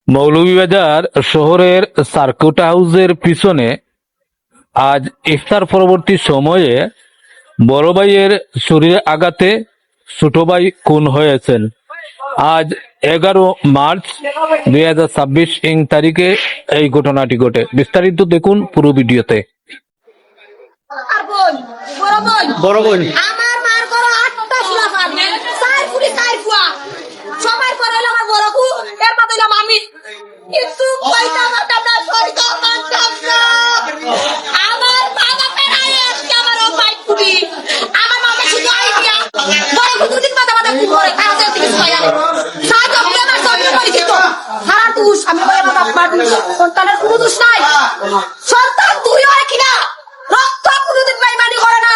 মৌলভীবাজার শহরের সার্কিট হাউসের পিছনে আজ ইফতার পরবর্তী সময়ে বড় ভাইয়ের শরীরে আঘাতে ছোট ভাই খুন হয়েছেন। আজ 11 মার্চ 2026 তারিখে এই ঘটনাটি ঘটে। বিস্তারিত দেখুন পুরো ভিডিওতে। বড় বোন আমার মার করো 8টা সুলাফান চার ফুলি চার ফুয়া সবার পরে হলো আমার বড় কু এর মধ্যে হলো আমি কিন্তু কইতা মাতা না সইতা মানতাম না আমার মা বাপের আয়ে আজকে আমার ও ভাই ফুলি আমার মাকে শুধু আই দিয়া বড় কু দুদিন মাথা মাথা খুব করে তারা তো কিছু কয় না সাত অক্টোবর আমার সবই পরিচিত সারা তুষ আমি বলে আমার বাপ সন্তানের কোনো দোষ নাই সন্তান তুই হয় কিনা রক্ত কোনোদিন বেইমানি করে না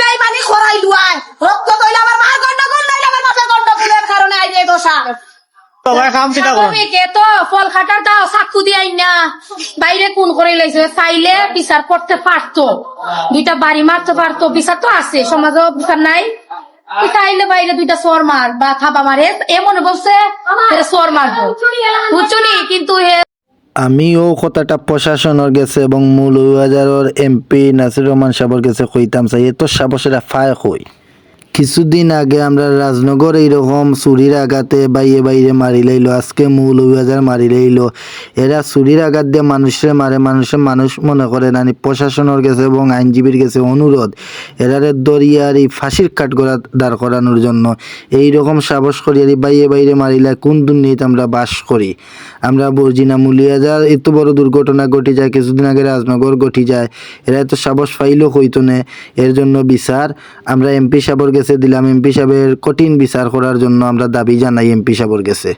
বেইমানি করাই লুয়ায় রক্ত কইলে আমার মার গন্ডগোল নাইলে আমার বাপের গন্ডগোলের কারণে আই যে দোষা সবাই কাম চিন্তা করুন কে তো ফল খাটার দাও চাকু দিয়াই না বাইরে কোন করে লাইছে চাইলে বিচার করতে পারতো দুইটা বাড়ি মারতে পারতো বিচার তো আছে সমাজে বিচার নাই চাইলে বাইরে দুইটা চোর মার বা থাবা মারে এমন বলছে চোর মারবো বুঝছনি কিন্তু আমিও কথাটা প্রশাসনের গেছে এবং মৌলভীবাজারের এমপি নাসির রহমান সাহেবের গেছে কইতাম চাই এত সাবসেরা ফায় কই কিছুদিন আগে আমরা রাজনগর এইরকম চুরির আঘাতে বাইরে বাইরে মারি লাইলো, আজকে মৌলভীবাজার মারি লাইলো। এরা চুরির আঘাত দিয়ে মানুষের মারে, মানুষ মনে করে নানি প্রশাসনের গেছে এবং আইনজীবীর গেছে অনুরোধ এরারে দরিয়ারি ফাঁসির কাঠগড়া দাঁড় করানোর জন্য। এইরকম সাহস করিয়ারি বাইরে বাইরে মারিলে কোন দুর্নীতি আমরা বাস করি। আমরা বুঝি না মৌলভীবাজার এত বড় দুর্ঘটনা ঘটে যায়, কিছুদিন আগে রাজনগর ঘটে যায়, এরা এত সাহস পাইলেও হইতো না। এর জন্য বিচার আমরা এমপি সাহেবের গেছে দিলাম, এমপি সাহেবের কঠিন বিচার করার জন্য আমরা দাবি জানাই এমপি সাহেবের গেছে।